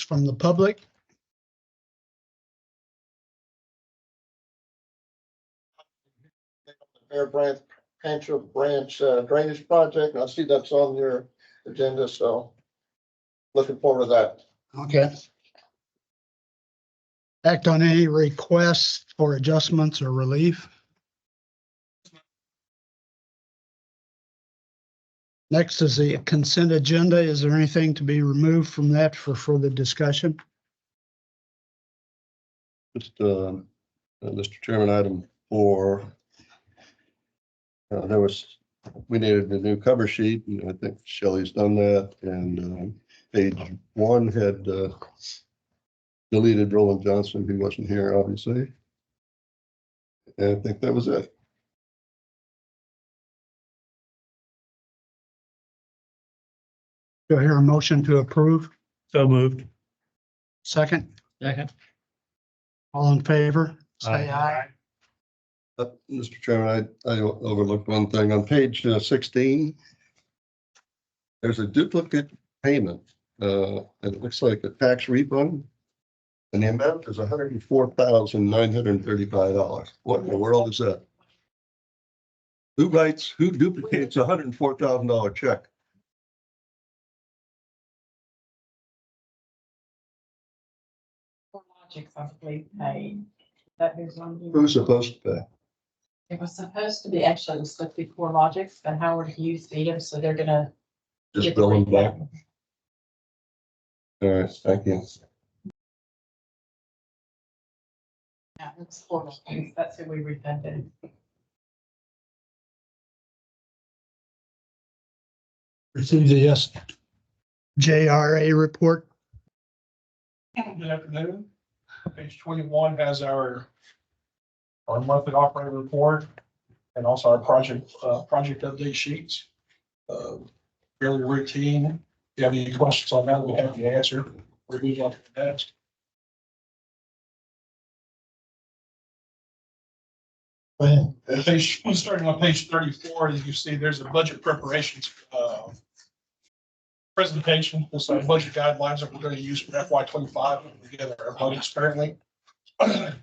from the public? Air Branch, Pancho Branch drainage project. And I see that's on your agenda, so looking forward to that. Okay. Act on any requests for adjustments or relief. Next is the consent agenda. Is there anything to be removed from that for further discussion? Just, Mr. Chairman, item 4. We needed a new cover sheet, and I think Shelley's done that, and page 1 had deleted Roland Johnson, who wasn't here, obviously. And I think that was it. Do I hear a motion to approve? So moved. Second, Second. all in favor? Say aye. Mr. Chairman, I overlooked one thing. On page 16, there's a duplicate payment. And it looks like a tax refund. And the amount is $104,935. What in the world is that? Who duplicates a $104,000 check? Logic's, I believe, paid. That is on here. Who's supposed to pay? It was supposed to be, actually, it was supposed to be Core Logics, but Howard Hughes beat him, so they're gonna. Just get the bill them back. refund. All right, thank you. Yeah, it's Core Logics. That's who we refunded. Receive the JRA report. Good afternoon. Page 21 has our monthly operating report and also our project update sheets. Fairly routine. If you have any questions on that, we'll have you answer. We're moving on to the next. And starting on page 34, as you see, there's a budget preparations presentation. This is our budget guidelines that we're going to use for FY25 together our budgets currently. The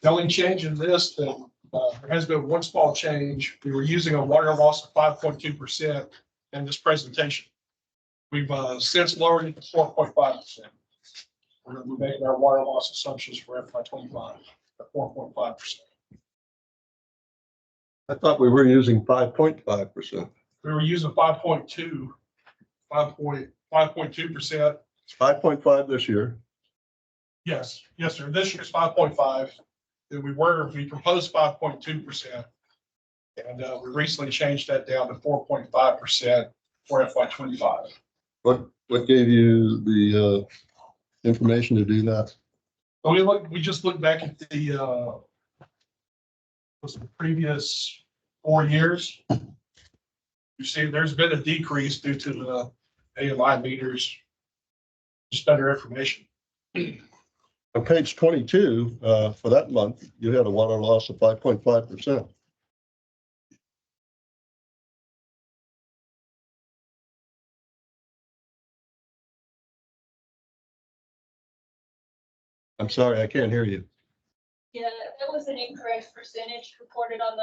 only change in this that there has been one small change. We were using a water loss of 5.2% in this presentation. We've since lowered it to 4.5%. We're going to be making our water loss assumptions for FY25 at 4.5%. I thought we were using 5.5%. We were using 5.2%. 5.2%. 5.5 this year. Yes, sir. This year's 5.5. We proposed 5.2%. And we recently changed that down to 4.5% for FY25. What gave you the information to do that? So we just looked back at the previous 4 years. You see, there's been a decrease due to the AMI meters, just better information. On page 22, for that month, you had a water loss of 5.5%. I'm sorry, I can't hear you. Yeah, that was an incorrect percentage reported on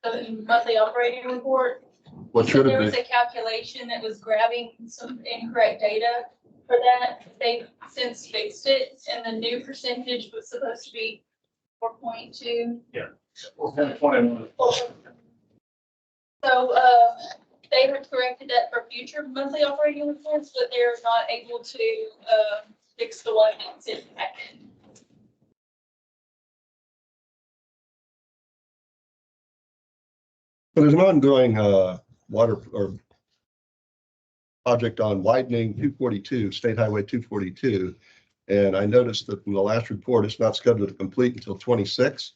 the monthly operating report. What So should there it was be? a calculation that was grabbing some incorrect data for that. They've since fixed it, and the new percentage was supposed to be 4.2. So, they have corrected that for future monthly operating reports, but they're not able to, fix the one that's impacted. There's an ongoing water or project on widening 242, State Highway 242. And I noticed that from the last report, it's not scheduled to complete until 26.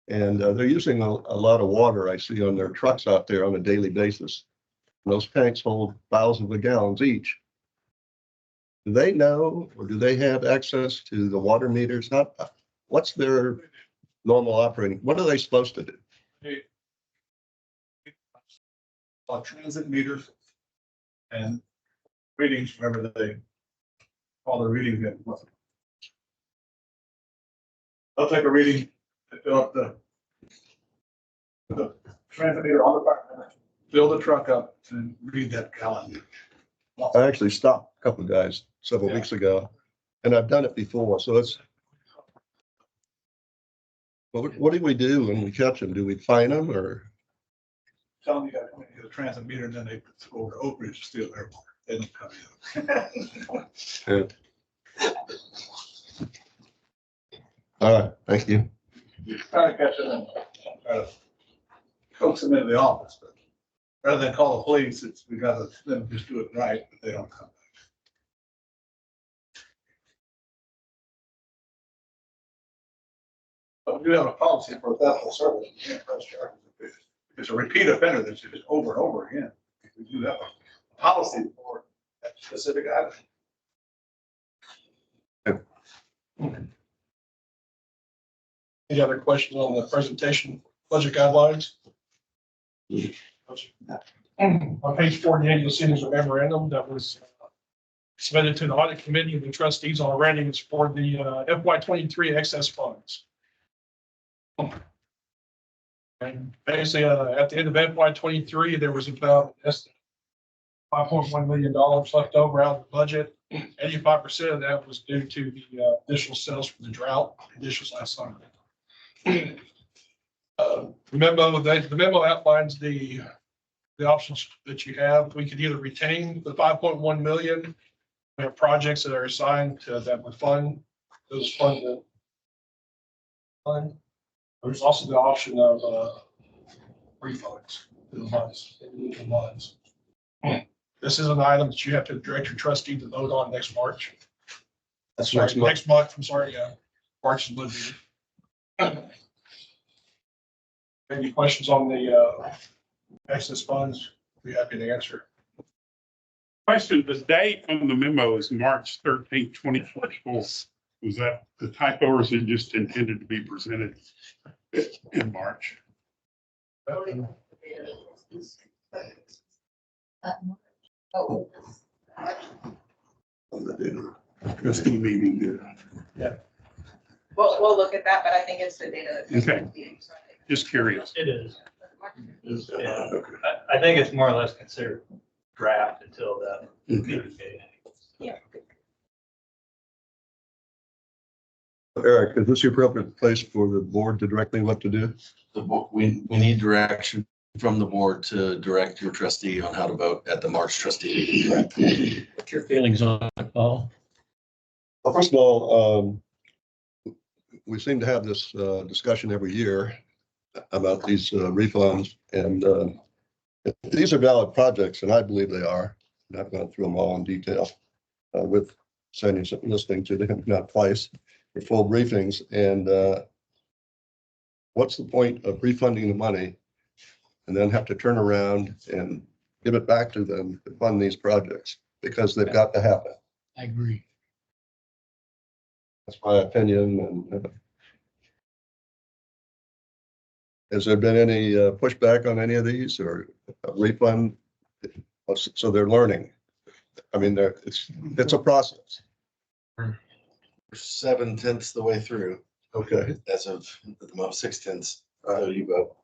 And they're using a lot of water I see on their trucks out there on a daily basis. And those tanks hold thousands of gallons each. Do they know, or do they have access to the water meters? What's their normal operating? What are they supposed to do? Transit meters, and readings whenever they call the reading in. I'll take a reading to fill up the transmitter on the fire. Fill the truck up and read that gallon. I actually stopped a couple of guys several Yeah. weeks ago, and I've done it before, so it's. What do we do when we catch them? Do we fine them or? Tell them you got to come in and get a transmitter and then they go over to Oak Ridge to steal their water. They don't come in. All right, thank you. Try to catch them and try to coax them into the office, but rather than call the police, it's, we got to them just do it right, but they don't come back. But we do have a policy for theft of service. You can't press charges if it's a repeat offender that's just over and over again. We do have a policy for that specific item. Any other questions on the presentation, budget guidelines? On page 48, you'll see there's a memorandum that was submitted to the audit committee and the trustees on readiness for the FY 23 excess funds. And basically, at the end of FY 23, there was about $5.1 million left over out of the budget. 85% of that was due to the additional sales from the drought conditions last summer. The memo outlines the options that you have. We could either retain the 5.1 million. We have projects that are assigned to that would fund those fund. There's also the option of refunds to the funds, individual funds. This is an item that you have to direct your trustee to vote on next March. That's Sorry, next month. next month, I'm sorry, March is Monday. Any questions on the excess funds? Be happy to answer. Question, the date on the memo is March 13th, 2024. Was that the typo or is it just intended to be presented in March? Trustee meeting, We'll look at that, but I think it's the data. Okay. Just curious. It is. Yeah. I think it's more or less considered draft until the meeting day. Eric, is this the appropriate place for the board to direct me what to do? We need direction from the board to direct your trustee on how to vote at the March trustee meeting. What's your feelings on it, Paul? Well, first of all, we seem to have this discussion every year about these refunds, and these are valid projects, and I believe they are. And I've gone through them all in detail with Sandy, listening to them not twice for full briefings. And what's the point of refunding the money and then have to turn around and give it back to them to fund these projects? Because they've got to happen. I agree. That's my opinion. And has there been any pushback on any of these or a refund? So they're learning. I mean, it's a process. We're 7/10 the way through Okay. as of the most 6/10. So you vote.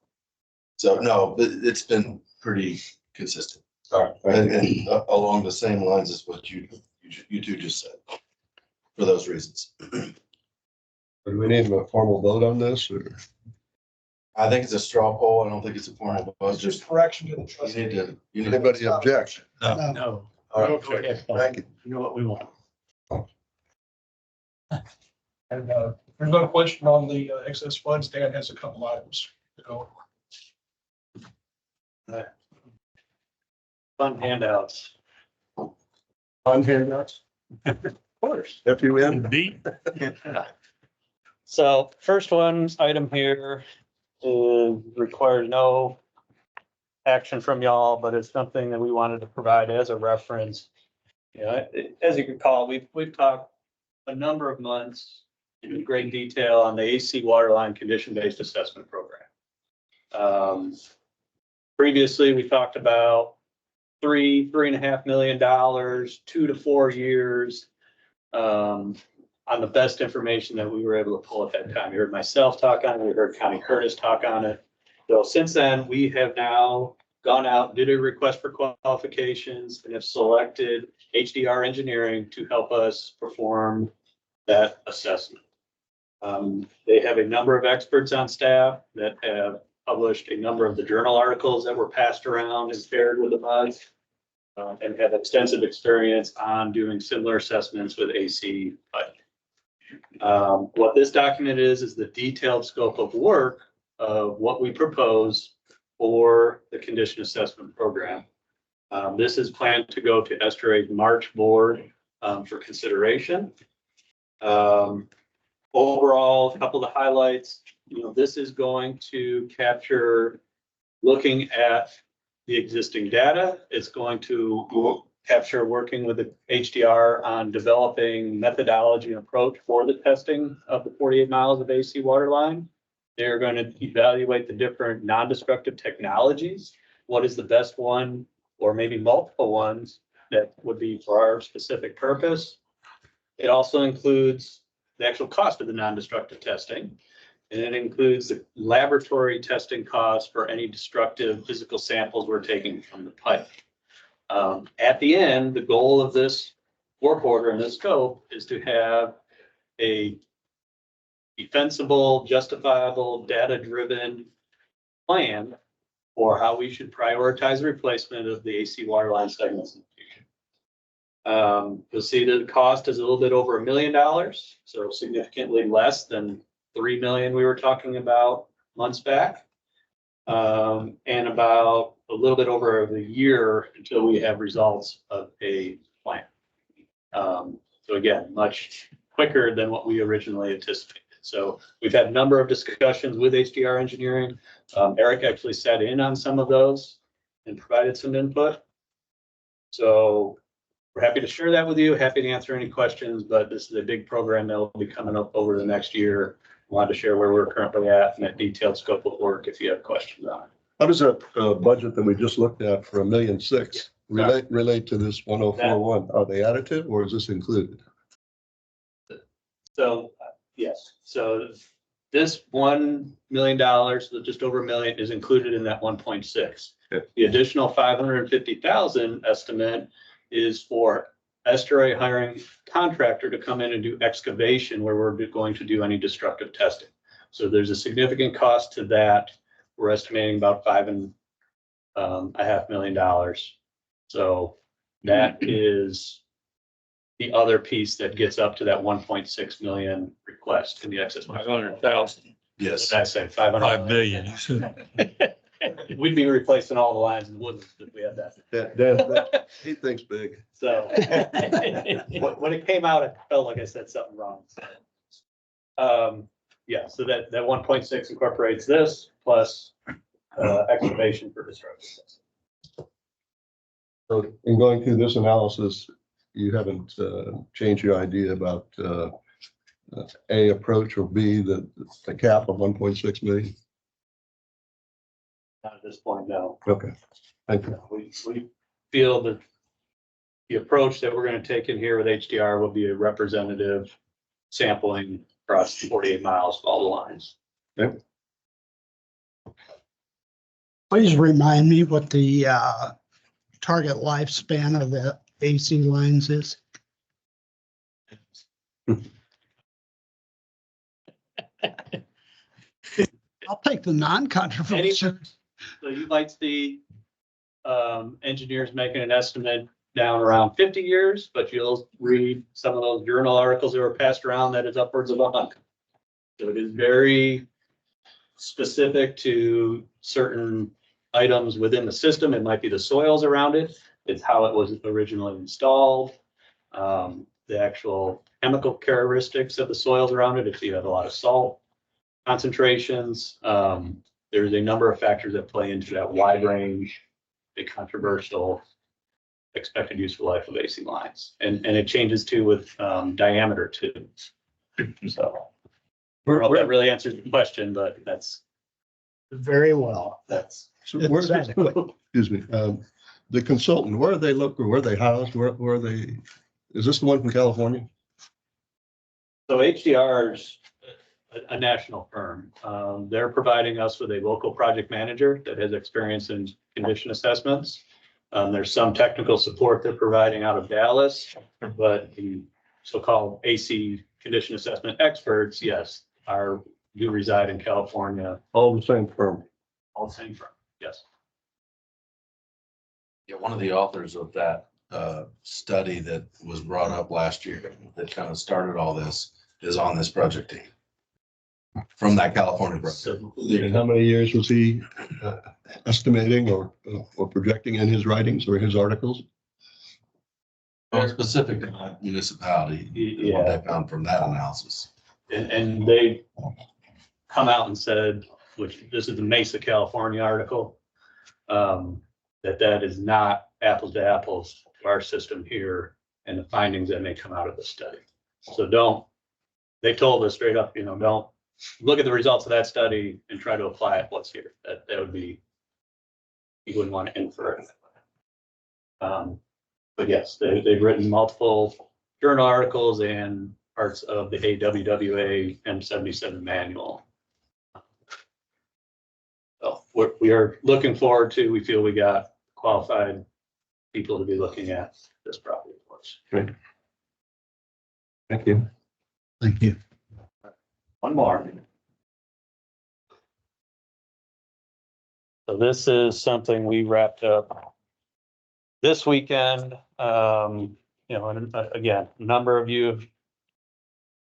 So no, but it's been pretty consistent. All right. And along the same lines as what you two just said, for those reasons. Do we need a formal vote on this or? I think it's a straw poll. I don't think it's a formal vote. It's just correction to the You trustee. need to, you need to. Anybody object? No. All right. Go ahead, Paul. Thank you. You know what we want. And there's no question on the excess funds. Dan has a couple items to go. Fun handouts. On handouts? Of course. FUN? Indeed. So first one item here requires no action from y'all, but it's something that we wanted to provide as a reference. You know, as you recall, we've talked a number of months in great detail on the AC Waterline Condition-Based Assessment Program. Previously, we talked about $3.5 million, 2 to 4 years. On the best information that we were able to pull at that time. You heard myself talk on it, we heard Connie Curtis talk on it. So since then, we have now gone out, did a request for qualifications and have selected HDR Engineering to help us perform that assessment. They have a number of experts on staff that have published a number of the journal articles that were passed around and shared with the MUDs, and have extensive experience on doing similar assessments with AC pipe. What this document is the detailed scope of work of what we propose for the condition assessment program. This is planned to go to Estuary's March board for consideration. Overall, a couple of highlights, this is going to capture looking at the existing data. It's going to capture working with the HDR on developing methodology and approach for the testing of the 48 miles of AC water line. They're going to evaluate the different non-destructive technologies. What is the best one, or maybe multiple ones that would be for our specific purpose? It also includes the actual cost of the non-destructive testing. And it includes the laboratory testing costs for any destructive physical samples we're taking from the pipe. At the end, the goal of this work order and this scope is to have a defensible, justifiable, data-driven plan for how we should prioritize the replacement of the AC water line segments in the future. You'll see that the cost is a little bit over $1 million, so significantly less than 3 million we were talking about months back. And about a little bit over a year until we have results of a plan. So again, much quicker than what we originally anticipated. So we've had a number of discussions with HDR Engineering. Eric actually sat in on some of those and provided some input. So we're happy to share that with you, happy to answer any questions, but this is a big program that will be coming up over the next year. I wanted to share where we're currently at and that detailed scope of work if you have questions on it. How does that budget that we just looked at for $1,600,000 relate to this 1041? Are they additive or is this included? So, yes, so this $1 million, just over $1 million, is included in that 1.6. Okay. The additional 550,000 estimate is for Estuary hiring contractor to come in and do excavation where we're going to do any destructive testing. So there's a significant cost to that. We're estimating about $5.5 million. So that is the other piece that gets up to that 1.6 million request in the excess. 500,000. Yes. I say 500. 5 million. We'd be replacing all the lines in Woodlands if we had that. Dan, he thinks big. So when it came out, it felt like I said something wrong. Yeah, so that 1.6 incorporates this plus excavation for destruction. So in going through this analysis, you haven't changed your idea about A, approach, or B, the cap of 1.6 million? Not at this point, no. Okay, thank you. We feel that the approach that we're going to take in here with HDR will be a representative sampling across 48 miles of all the lines. Okay. Please remind me what the target lifespan of the AC lines is. I'll take the non-controversial. So you might see engineers making an estimate down around 50 years, but you'll read some of those journal articles that were passed around that is upwards of 100. So it is very specific to certain items within the system. It might be the soils around it. It's how it was originally installed. The actual chemical characteristics of the soils around it. If you have a lot of salt concentrations, there's a number of factors that play into that wide range, a controversial expected useful life of AC lines. And it changes too with diameter too. So I don't know if that really answers the question, but that's Very well. that's So where's, excuse me, The consultant, where are they located? Where are they housed? Where are they? Is this the one from California? So HDR's a national firm. They're providing us with a local project manager that has experience in condition assessments. There's some technical support they're providing out of Dallas, but the so-called AC condition assessment experts, yes, do reside in California. All the same firm. All the same firm, yes. Yeah, one of the authors of that study that was brought up last year that kind of started all this is on this project team from that California project. So And how many years was he estimating or projecting in his writings or his articles? Well, specific to that municipality, is what they found from that analysis. and they come out and said, which this is the Mesa, California article, that is not apples to apples to our system here and the findings that may come out of the study. So they told us straight up, don't look at the results of that study and try to apply it what's here. That would be, you wouldn't want to infer it. But yes, they've written multiple journal articles and parts of the AWWA M77 manual. So we are looking forward to, we feel we got qualified people to be looking at this property for us. Great. Thank you. Thank you. One more. So this is something we wrapped up this weekend. And again, a number of you have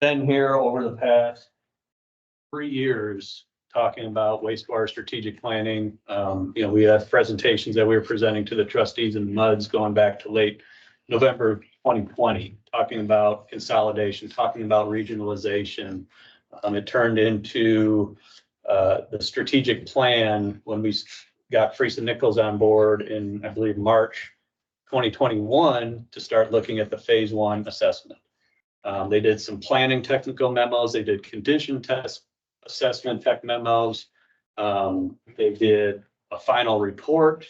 been here over the past 3 years talking about wastewater strategic planning. We have presentations that we were presenting to the trustees and MUDs going back to late November 2020, talking about consolidation, talking about regionalization. It turned into the strategic plan when we got Friesen Nichols on board in, I believe, March 2021 to start looking at the phase 1 assessment. They did some planning technical memos. They did condition test assessment tech memos. They did a final report.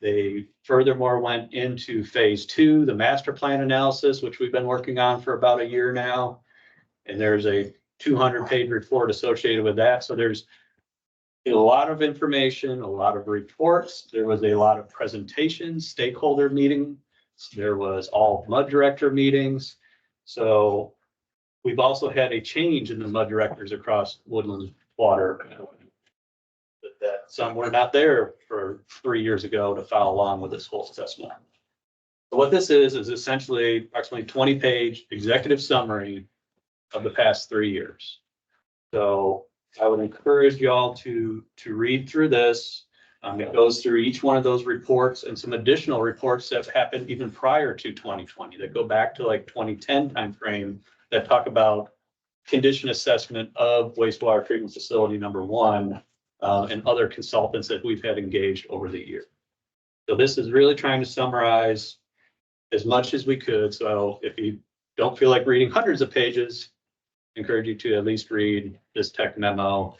They furthermore went into phase 2, the master plan analysis, which we've been working on for about a year now. And there's a 200-page report associated with that. So there's a lot of information, a lot of reports. There was a lot of presentations, stakeholder meetings. There was all MUD director meetings. So we've also had a change in the MUD directors across Woodland Water. That some were not there for 3 years ago to follow along with this whole assessment. So what this is essentially approximately 20-page executive summary of the past 3 years. So I would encourage y'all to read through this. It goes through each one of those reports and some additional reports that have happened even prior to 2020 that go back to like 2010 timeframe that talk about condition assessment of wastewater treatment facility number 1 and other consultants that we've had engaged over the year. So this is really trying to summarize as much as we could. So if you don't feel like reading hundreds of pages, I encourage you to at least read this tech memo.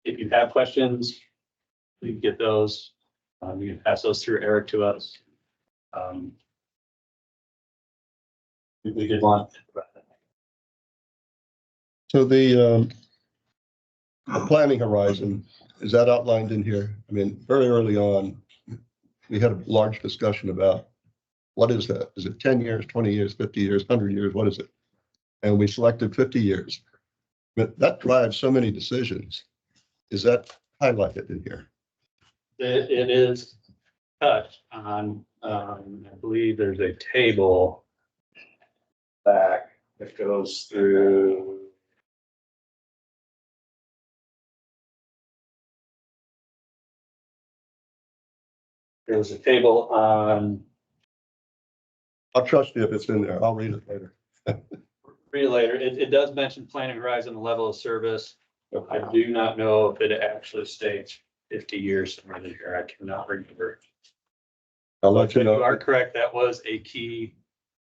If you have questions, please get those. You can pass those through Eric to us. We did want. So the planning horizon, is that outlined in here? I mean, very early on, we had a large discussion about what is that? Is it 10 years, 20 years, 50 years, 100 years? What is it? And we selected 50 years. But that drives so many decisions. Is that highlighted in here? It is touched on, I believe there's a table back that goes through. There's a table on. I'll trust you if it's in there. I'll read it later. Read it later. It does mention planning horizon, level of service. I do not know if it actually states 50 years somewhere in here. I cannot remember. I'll let you know. You are correct. That was a key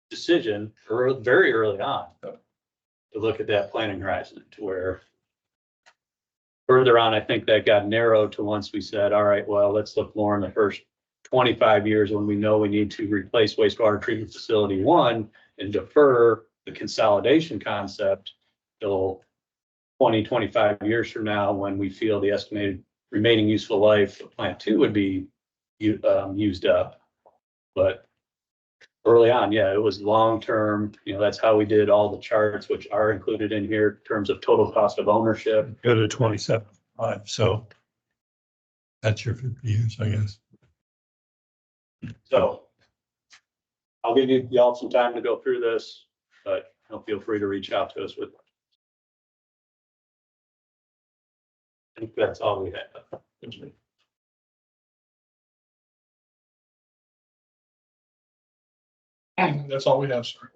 decision very early on to look at that planning horizon to where Further on, I think that got narrowed to once we said, all right, well, let's look more in the first 25 years when we know we need to replace wastewater treatment facility 1 and defer the consolidation concept till 20, 25 years from now, when we feel the estimated remaining useful life of plant 2 would be used up. But early on, yeah, it was long-term, that's how we did all the charts, which are included in here in terms of total cost of ownership. Go to 27.5, so that's your 50 years, I guess. So I'll give y'all some time to go through this, but feel free to reach out to us with. I think that's all we have. That's all we have, sir.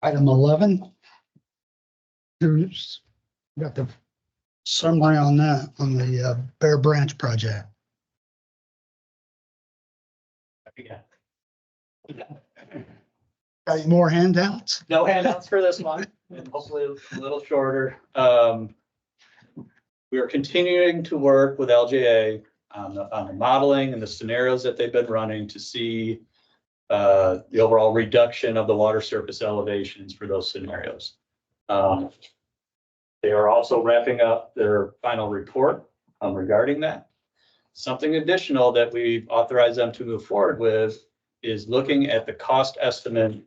Item 11. Who's got the summary on that, on the Bear Branch project? Yeah. Got any more handouts? No handouts for this one, and hopefully a little shorter. We are continuing to work with LJA on the modeling and the scenarios that they've been running to see the overall reduction of the water surface elevations for those scenarios. They are also wrapping up their final report regarding that. Something additional that we've authorized them to move forward with is looking at the cost estimate,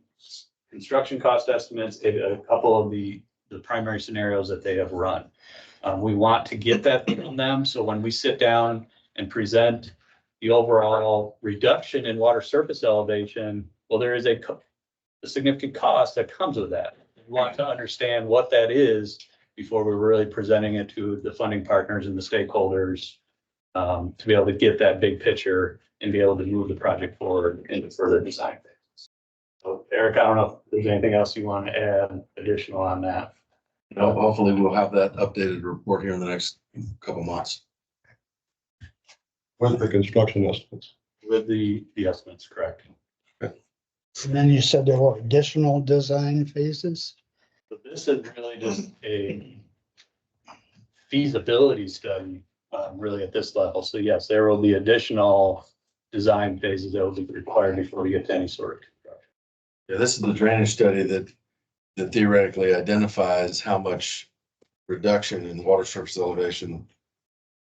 construction cost estimates, a couple of the primary scenarios that they have run. We want to get that from them, so when we sit down and present the overall reduction in water surface elevation, well, there is a significant cost that comes with that. We want to understand what that is before we're really presenting it to the funding partners and the stakeholders, to be able to get that big picture and be able to move the project forward into further design phases. So Eric, I don't know if there's anything else you want to add additional on that. Hopefully we'll have that updated report here in the next couple months. With the construction estimates. With the estimates, correct. And then you said there were additional design phases? So this is really just a feasibility study, really at this level. So yes, there will be additional design phases that will be required before we get to any sort of construction. Yeah, this is the drainage study that theoretically identifies how much reduction in water surface elevation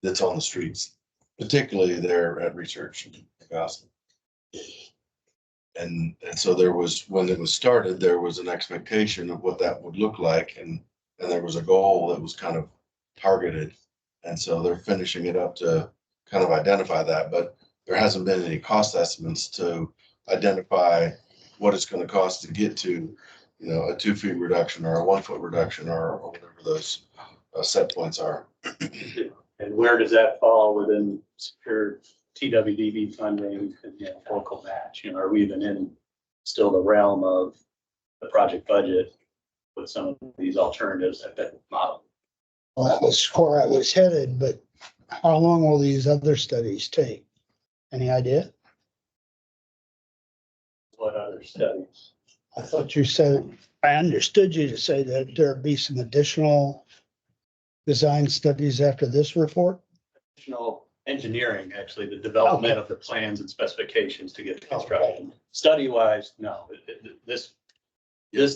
that's on the streets, particularly there at Research. And so there was, when it was started, there was an expectation of what that would look like, and there was a goal that was kind of targeted. And so they're finishing it up to kind of identify that, but there hasn't been any cost estimates to identify what it's going to cost to get to, a 2 feet reduction or a 1 foot reduction or whatever those set points are. And where does that fall within secure TWDB funding and local match? Are we even in still the realm of the project budget with some of these alternatives that that model? Well, that was where I was headed, but how long will these other studies take? Any idea? What other studies? I thought you said, I understood you to say that there'd be some additional design studies after this report? Additional engineering, actually, the development of the plans and specifications to get to construction. Study wise, no, this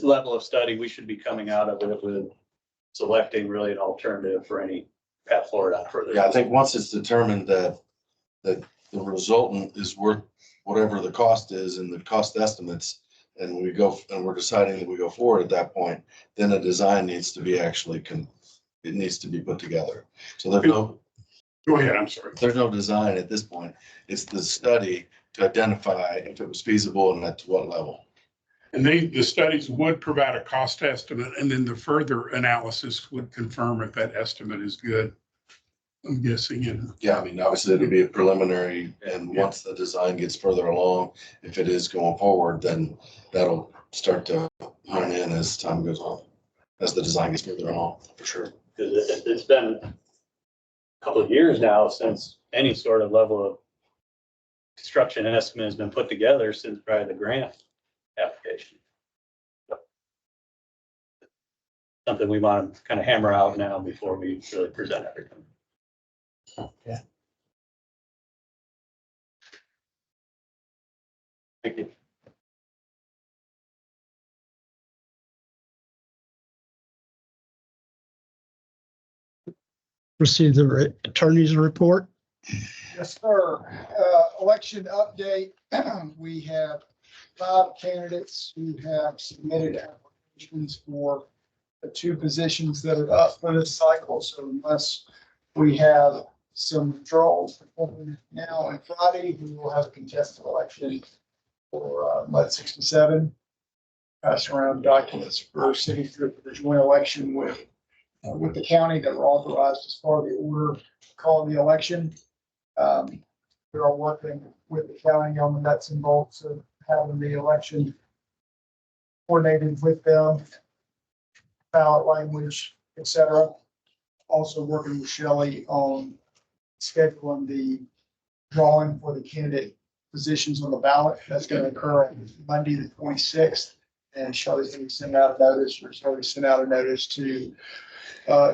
level of study, we should be coming out of it with selecting really an alternative for any path forward on further. Yeah, I think once it's determined that the resultant is worth whatever the cost is and the cost estimates, and we're deciding that we go forward at that point, then a design needs to be it needs to be put together. So Go ahead, I'm sorry. there's no design at this point. It's the study to identify if it was feasible and at what level. And the studies would provide a cost estimate, and then the further analysis would confirm if that estimate is good. I'm guessing, Yeah, I mean, obviously it'll be a preliminary, and once the design gets further along, if it is going forward, then that'll start to hone in as time goes on, as the design gets further along, for sure. Because it's been a couple of years now since any sort of level of construction estimate has been put together since probably the grant application. something we want to kind of hammer out now before we really present everything. Thank you. Receive the attorney's report. Yes, sir. Election update. We have 5 candidates who have submitted applications for the 2 positions that are up for this cycle. So unless we have some withdrawals now and Friday, we will have a contested election for MUD 67. Pass around documents for signature for the joint election with the county that were authorized as part of the order calling the election. We are working with the county on the nuts and bolts of having the election coordinated with them, ballot language, et cetera. Also working with Shelley on scheduling the drawing for the candidate positions on the ballot. That's going to occur on Monday, the 26th. And Shelley's going to send out a notice, or she's already sent out a notice to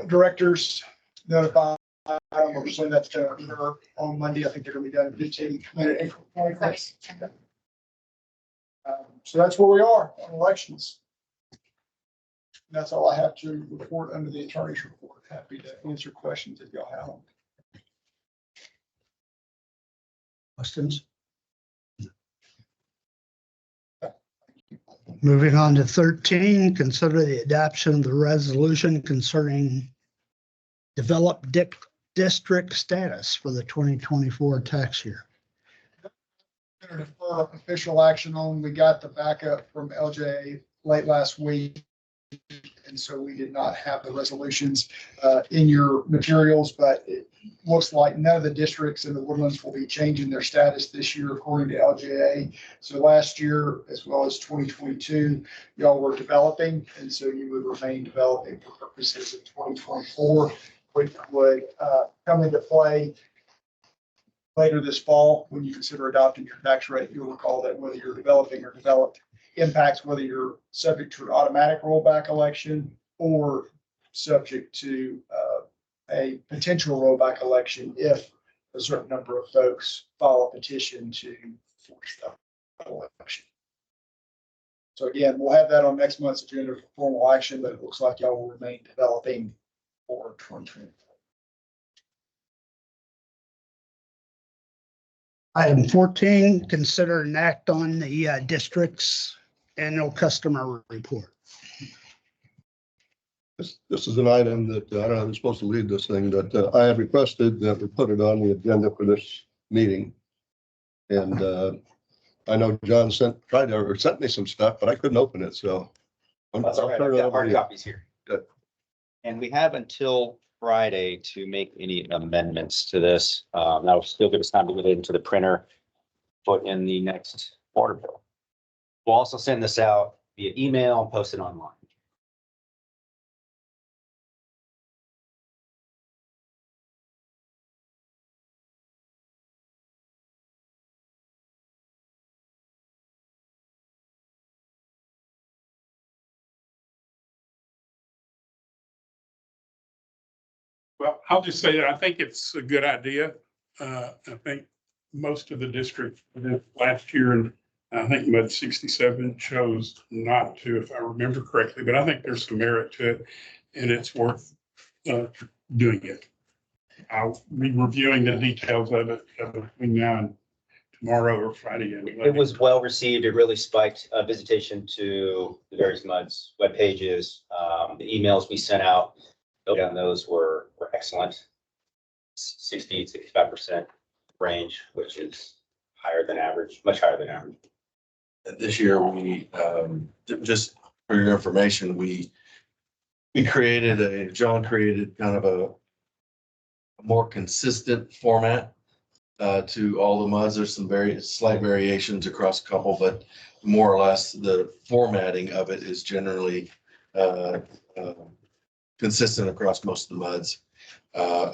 directors, notify them, or saying that's going to occur on Monday. I think they're going to be done in 15 minutes, April 21st. So that's where we are on elections. That's all I have to report under the attorney's report. Happy to answer questions if y'all have them. Questions? Moving on to 13, consider the adoption of the resolution concerning developed district status for the 2024 tax year. Official action on, we got the backup from LJ late last week. And so we did not have the resolutions in your materials, but it looks like none of the districts in the Woodlands will be changing their status this year according to LJA. So last year, as well as 2022, y'all were developing, and so you would remain developing for purposes of 2024, which would come into play later this fall when you consider adopting your tax rate. You'll recall that whether you're developing or developed impacts whether you're subject to an automatic rollback election or subject to a potential rollback election if a certain number of folks file a petition to force that election. So again, we'll have that on next month's agenda for formal action, but it looks like y'all will remain developing for 2024. Item 14, consider an act on the district's annual customer report. This is an item that, I don't know who's supposed to lead this thing, but I have requested that we put it on the agenda for this meeting. And I know John sent me some stuff, but I couldn't open it, so. That's all right, I've got hard copies here. Good. And we have until Friday to make any amendments to this. That'll still give us time to get it into the printer, put in the next order bill. We'll also send this out via email and post it online. Well, I'll just say that I think it's a good idea. I think most of the districts did last year, and I think MUD 67 chose not to, if I remember correctly, but I think there's some merit to it and it's worth doing it. I'll be reviewing the details of it between now and tomorrow or Friday. It was well received. It really spiked visitation to the various MUDs web pages. The emails we sent out on those were excellent. 60-65% range, which is higher than average, much higher than average. This year, we, just for your information, John created kind of a more consistent format to all the MUDs. There's some very slight variations across a couple, but more or less the formatting of it is generally consistent across most of the MUDs.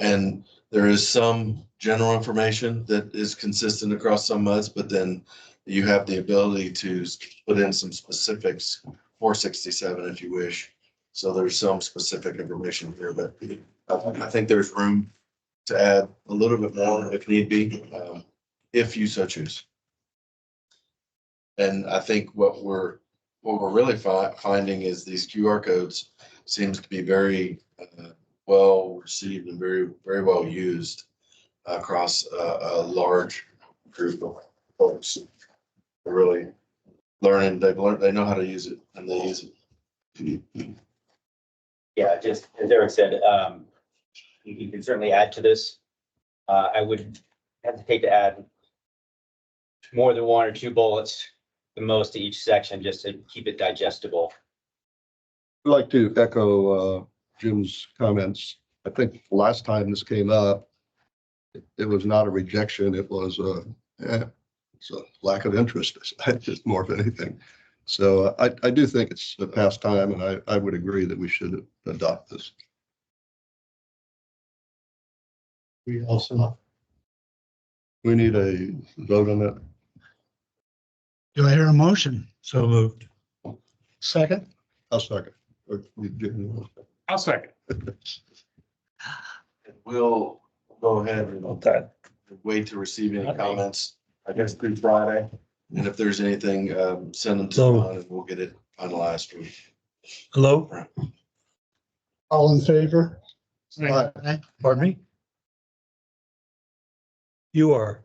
And there is some general information that is consistent across some MUDs, but then you have the ability to put in some specifics for 67 if you wish. So there's some specific information here, but I think there's room to add a little bit more if need be, if you so choose. And I think what we're really finding is these QR codes seems to be very well received and very, very well used across a large group of folks. They're really learning, they know how to use it and they use it. Yeah, just as Eric said, you can certainly add to this. I would hesitate to add more than 1 or 2 bullets, the most to each section, just to keep it digestible. I'd like to echo Jim's comments. I think last time this came up, it was not a rejection, it was it's a lack of interest, just more of anything. So I do think it's a past time, and I would agree that we should adopt this. We need a vote on that. Do I hear a motion? So moved. Second? I'll second. I'll second. We'll go ahead and wait to receive any comments, I guess, through Friday. And if there's anything, send them to Ron and we'll get it finalized. Hello? All in favor? Aye. Pardon me? You are.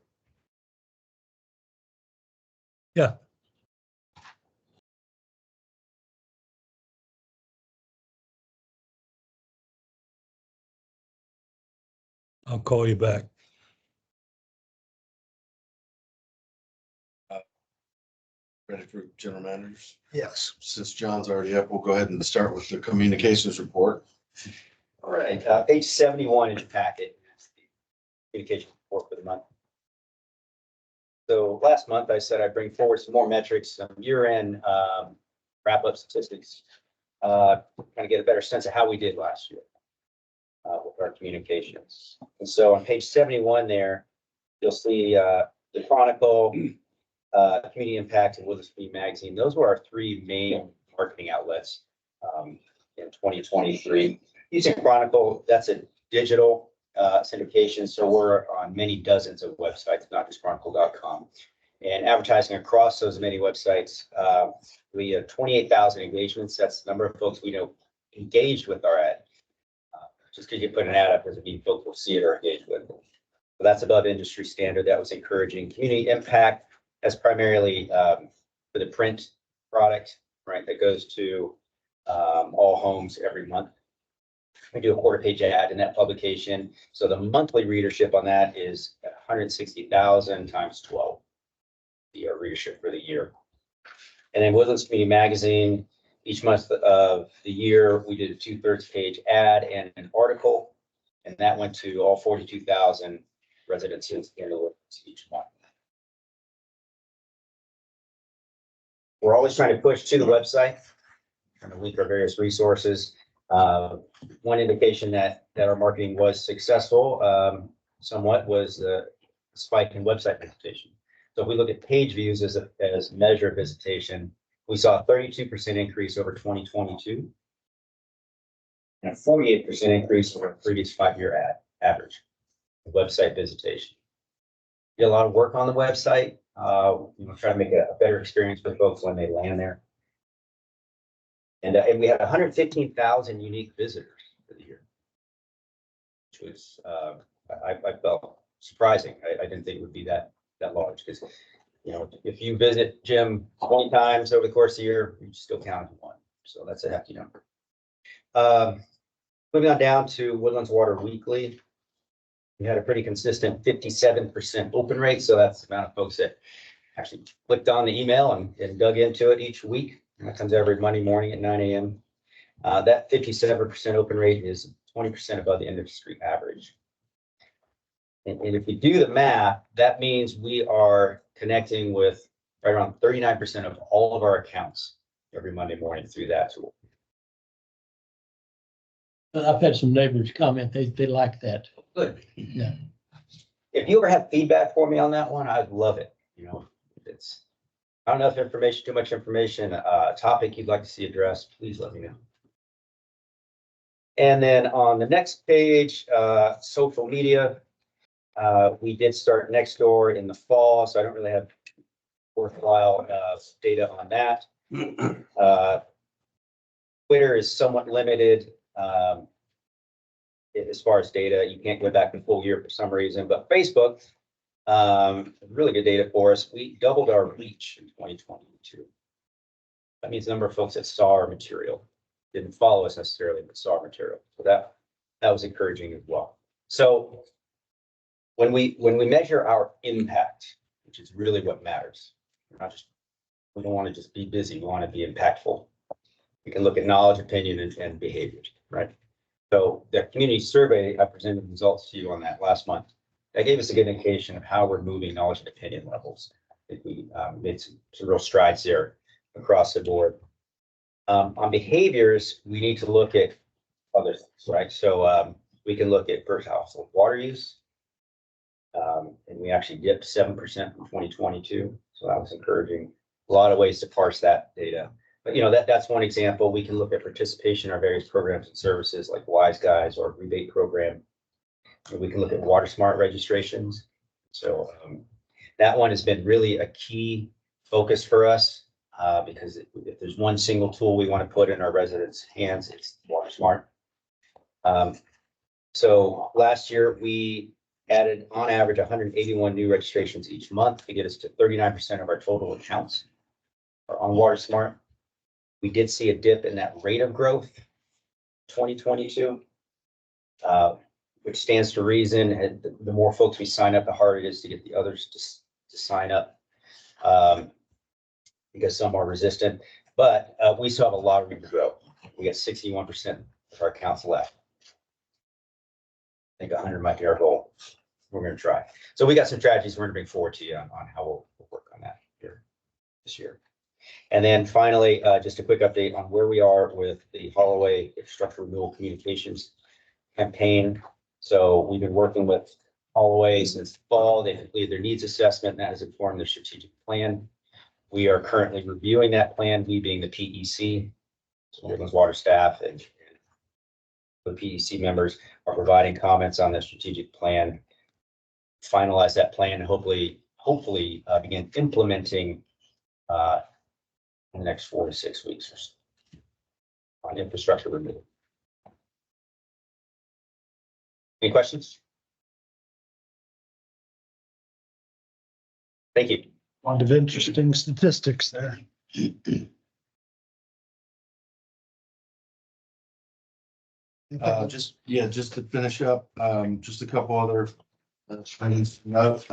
Yeah. I'll call you back. Ready for general managers? Yes. Since John's already up, we'll go ahead and start with the communications report. All right, page 71 in your packet. Communication report for the month. So last month I said I'd bring forward some more metrics, some year-end wrap-up statistics, kind of get a better sense of how we did last year with our communications. And so on page 71 there, you'll see the Chronicle, Community Impact, and Woodlands Community Magazine. Those were our 3 main marketing outlets in 2023. Using Chronicle, that's a digital syndication, so we're on many dozens of websites, not just chronicle.com. And advertising across those many websites, we have 28,000 engagements. That's the number of folks we know engaged with our ad. Just because you put an ad up doesn't mean folks will see it or engage with it. So that's above industry standard. That was encouraging. Community Impact, that's primarily for the print product, right? That goes to all homes every month. We do a 1/4-page ad in that publication. So the monthly readership on that is 160,000 times 12, the readership for the year. And then Woodlands Community Magazine, each month of the year, we did a 2/3 page ad and an article, and that went to all 42,000 residences in the Woodlands each month. We're always trying to push to the website and link our various resources. One indication that our marketing was successful somewhat was the spike in website visitation. So if we look at page views as a measure of visitation, we saw a 32% increase over 2022 and a 48% increase over the previous 5-year average of website visitation. Did a lot of work on the website, try to make a better experience for folks when they land there. And we had 115,000 unique visitors for the year, which was, I felt surprising. I didn't think it would be that large because, if you visit Jim 20 times over the course of the year, you still count as one. So that's a hefty number. Moving on down to Woodlands Water Weekly. We had a pretty consistent 57% open rate. So that's the amount of folks that actually clicked on the email and dug into it each week. And that comes every Monday morning at 9 a.m. That 57% open rate is 20% above the industry average. And if we do the math, that means we are connecting with right around 39% of all of our accounts every Monday morning through that tool. I've had some neighbors comment, they like that. Good. Yeah. If you ever have feedback for me on that one, I'd love it. It's not enough information, too much information, topic you'd like to see addressed, please let me know. And then on the next page, social media, we did start Nextdoor in the fall, so I don't really have worthwhile data on that. Twitter is somewhat limited as far as data. You can't go back a full year for some reason, but Facebook, really good data for us. We doubled our reach in 2022. That means the number of folks that saw our material, didn't follow us necessarily, but saw our material. So that was encouraging as well. So when we measure our impact, which is really what matters, we don't want to just be busy. We want to be impactful. We can look at knowledge, opinion, and behaviors, right? So the community survey, I presented results to you on that last month. That gave us a good indication of how we're moving knowledge and opinion levels. I think we made some real strides there across the board. On behaviors, we need to look at other things, right? So we can look at first household water use. And we actually dipped 7% from 2022. So that was encouraging. A lot of ways to parse that data. But that's one example. We can look at participation in our various programs and services like Wise Guys or rebate program. And we can look at Water Smart registrations. So that one has been really a key focus for us because if there's one single tool we want to put in our residents' hands, it's Water Smart. So last year we added on average 181 new registrations each month to get us to 39% of our total accounts are on Water Smart. We did see a dip in that rate of growth 2022, which stands to reason. And the more folks we sign up, the harder it is to get the others to sign up because some are resistant. But we still have a lot of room to grow. We got 61% of our accounts left. I think 100 might be our goal. We're going to try. So we got some strategies we're going to bring forward to you on how we'll work on that here this year. And then finally, just a quick update on where we are with the Holloway Infrastructure Renewal Communications campaign. So we've been working with Holloway since the fall. They completed their needs assessment and that has informed their strategic plan. We are currently reviewing that plan, we being the PEC, so Woodlands Water staff and the PEC members are providing comments on the strategic plan. Finalize that plan and hopefully begin implementing in the next 4 to 6 weeks or so on infrastructure renewal. Any questions? Thank you. A lot of interesting statistics there. Just to finish up, just a couple other things to note.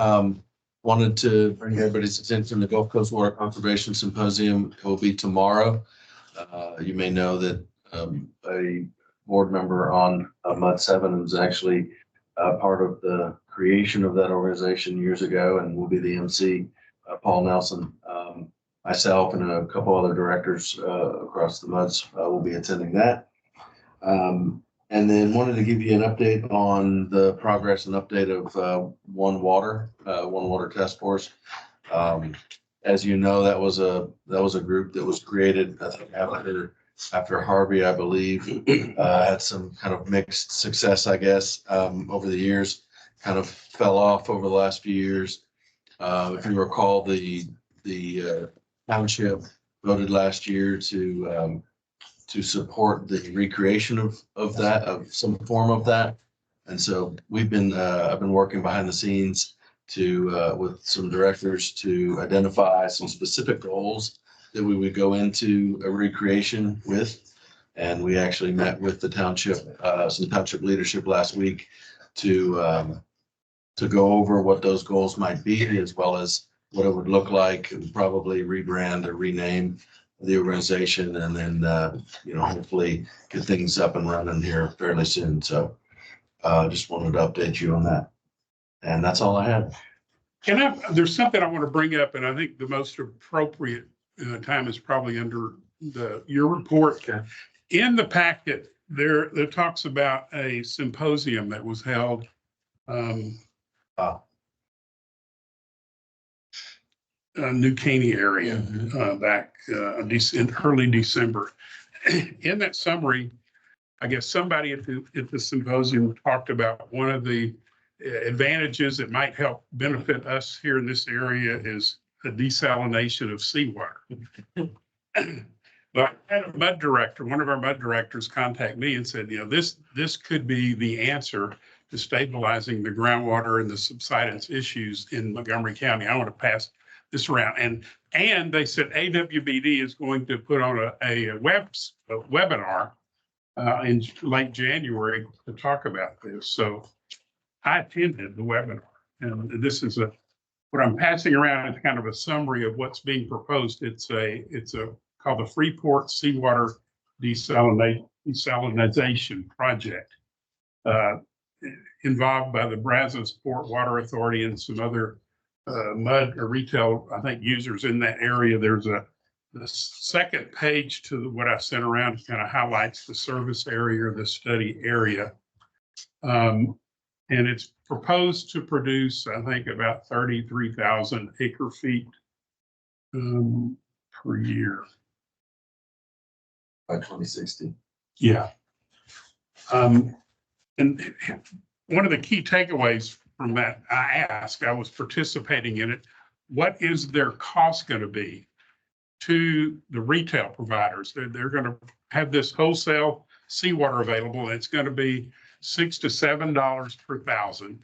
Wanted to bring everybody's attention to the Gulf Coast Water Conservation Symposium. It will be tomorrow. You may know that a board member on MUD 7 was actually part of the creation of that organization years ago and will be the MC, Paul Nelson. Myself and a couple other directors across the MUDs will be attending that. And then wanted to give you an update on the progress and update of One Water Task Force. As you know, that was a group that was created, I think, after Harvey, I believe, had some kind of mixed success, I guess, over the years. Kind of fell off over the last few years. If you recall, the township voted last year to support the recreation of some form of that. And so I've been working behind the scenes with some directors to identify some specific goals that we would go into a recreation with. And we actually met with the township, some township leadership last week to go over what those goals might be, as well as what it would look like, and probably rebrand or rename the organization, and then hopefully get things up and running here fairly soon. So just wanted to update you on that, and that's all I have. There's something I want to bring up, and I think the most appropriate time is probably under your report. Okay. In the packet there talks about a symposium that was held New Caney area back in early December. In that summary, I guess somebody at the symposium talked about one of the advantages that might help benefit us here in this area is the desalination of seawater. But I had a mud director, one of our mud directors contact me and said, this could be the answer to stabilizing the groundwater and the subsidence issues in Montgomery County. I want to pass this around. And they said AWBD is going to put on a webinar in late January to talk about this. So I attended the webinar, and this is what I'm passing around is kind of a summary of what's being proposed. It's called the Freeport Seawater Desalinization Project, involved by the Brazos Port Water Authority and some other mud or retail, I think, users in that area. There's the second page to what I sent around kind of highlights the service area or the study area. And it's proposed to produce, I think, about 33,000 acre feet per year. By 2060. Yeah. And one of the key takeaways from that, I was participating in it, what is their cost going to be to the retail providers? They're going to have this wholesale seawater available, and it's going to be $6 to $7 per thousand,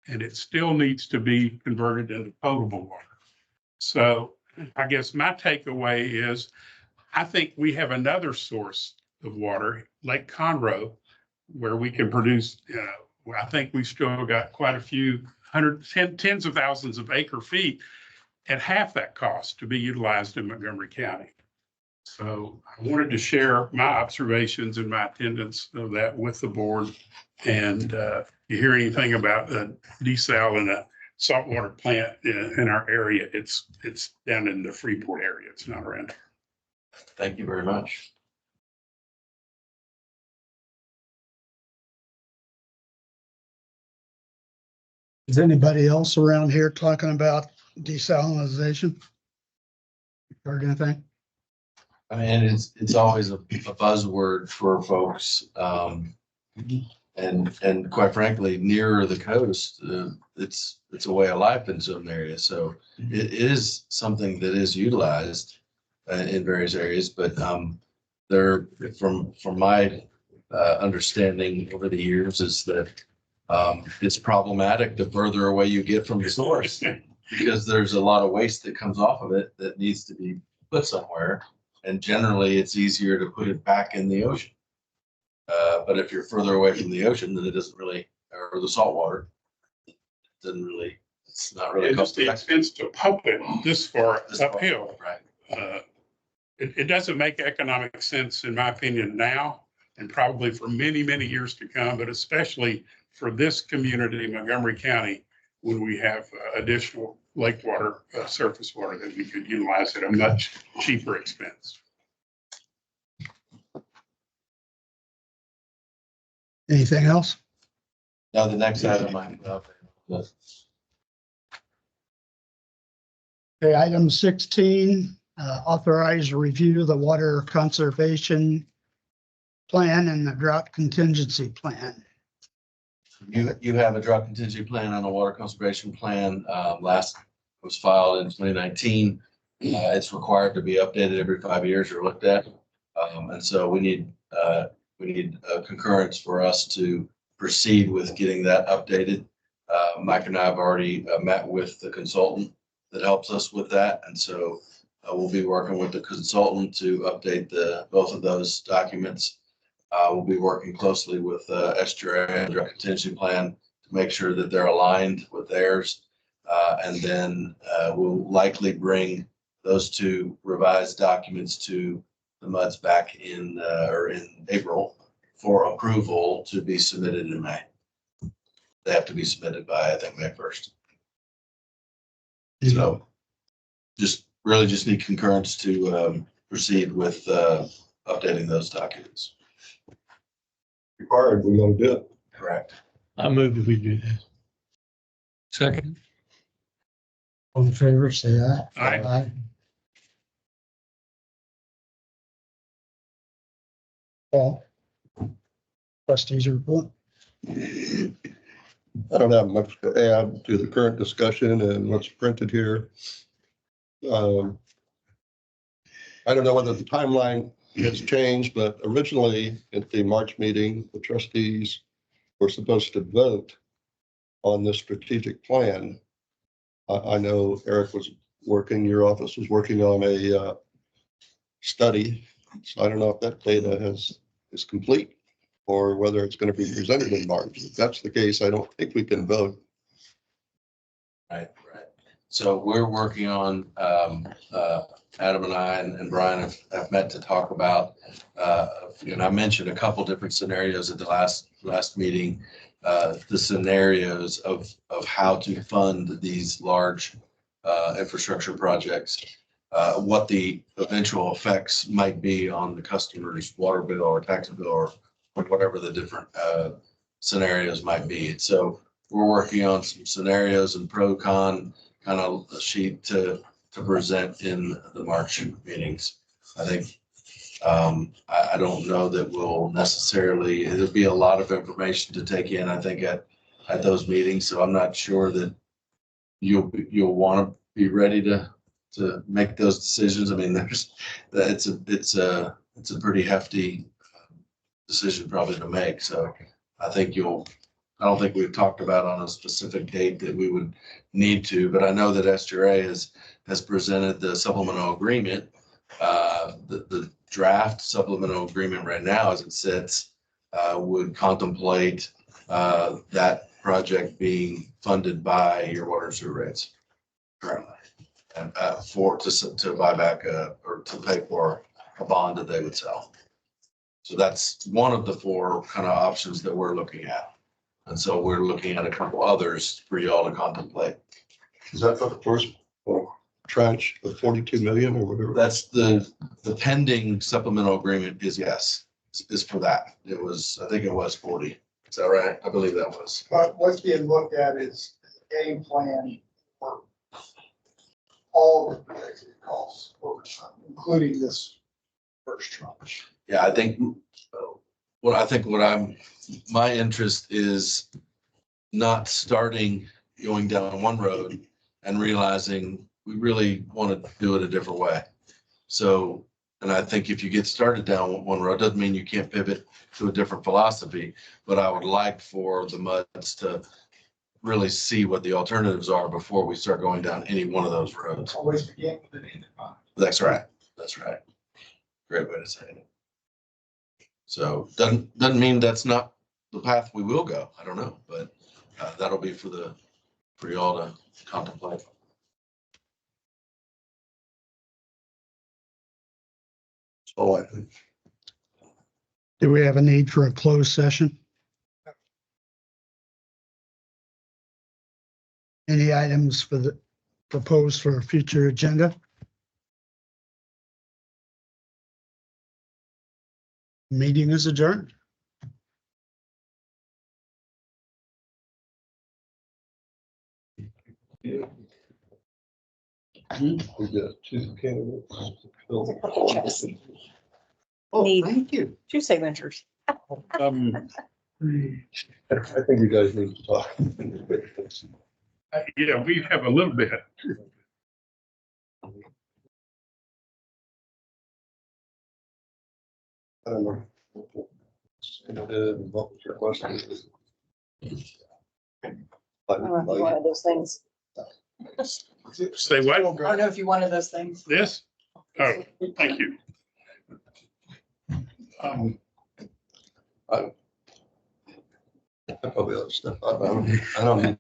and it still needs to be converted into potable water. So I guess my takeaway is I think we have another source of water, Lake Conroe, where we can produce, I think we've still got quite a few tens of thousands of acre feet at half that cost to be utilized in Montgomery County. So I wanted to share my observations and my attendance of that with the board. And you hear anything about a desal in a saltwater plant in our area, it's down in the Freeport area. It's not around. Thank you very much. Is anybody else around here talking about desalinization? Heard anything? I mean, it's always a buzzword for folks. And quite frankly, nearer the coast, it's a way of life in some areas. So it is something that is utilized in various areas, but there, from my understanding over the years, is that it's problematic the further away you get from the source, because there's a lot of waste that comes off of it that needs to be put somewhere. And generally, it's easier to put it back in the ocean. But if you're further away from the ocean, then it doesn't really, or the salt water, it's not really. It's the expense to pump it this far uphill. Right. It doesn't make economic sense, in my opinion, now, and probably for many, many years to come, but especially for this community, Montgomery County, when we have additional lake water, surface water that we could utilize at a much cheaper expense. Anything else? Now, the next item I have up. Okay, item 16, authorize review of the water conservation plan and the drought contingency plan. You have a drought contingency plan and a water conservation plan. Last was filed in 2019. It's required to be updated every 5 years or looked at. And so we need a concurrence for us to proceed with getting that updated. Mike and I have already met with the consultant that helps us with that. And so we'll be working with the consultant to update both of those documents. We'll be working closely with SGRA, the drought contingency plan, to make sure that they're aligned with theirs. And then we'll likely bring those two revised documents to the MUDs back in April for approval to be submitted in May. They have to be submitted by, I think, May 1st. So just need concurrence to proceed with updating those documents. Required, we're gonna do it. Correct. I move that we do that. Second. All in favor, say aye. Aye. Paul? Trustees report. I don't have much to add to the current discussion and what's printed here. I don't know whether the timeline has changed, but originally at the March meeting, the trustees were supposed to vote on this strategic plan. I know Eric was working, your office was working on a study. So I don't know if that data is complete or whether it's going to be presented in March. If that's the case, I don't think we can vote. Right. So we're working on, Adam and I and Brian have met to talk about, and I mentioned a couple different scenarios at the last meeting. The scenarios of how to fund these large infrastructure projects, what the eventual effects might be on the customer's water bill or tax bill or whatever the different scenarios might be. So we're working on some scenarios and pro con kind of a sheet to present in the March meetings. I think I don't know that we'll necessarily, it'll be a lot of information to take in, I think, at those meetings. So I'm not sure that you'll want to be ready to make those decisions. I mean, it's a pretty hefty decision probably to make. So I don't think we've talked about on a specific date that we would need to, but I know that SGRA has presented the supplemental agreement. The draft supplemental agreement right now, as it sits, would contemplate that project being funded by your water and sewer rates currently, and to buy back or to pay for a bond that they would sell. So that's one of the four kind of options that we're looking at. And so we're looking at a couple others for y'all to contemplate. Is that for the first tranche of 42 million or whatever? That's the pending supplemental agreement is for that. I think it was 40. Is that right? I believe that was. But what's being looked at is a game plan for all the projected costs over time, including this first tranche. Yeah, I think my interest is not starting going down one road and realizing we really want to do it a different way. So, and I think if you get started down one road, doesn't mean you can't pivot to a different philosophy, but I would like for the MUDs to really see what the alternatives are before we start going down any one of those roads. Always begin with an end in mind. That's right. Great way to say it. So doesn't mean that's not the path we will go. I don't know, but that'll be for y'all to contemplate. So I think. Do we have a need for a closed session? Any items proposed for a future agenda? Meeting is adjourned. We got two candidates. Oh, thank you. 2 signatures. I think you guys need to talk. Yeah, we have a little bit. I don't know. What was your question? One of those things. Say what? I don't know if you wanted those things. This? Oh, thank you. I probably ought to step up. I don't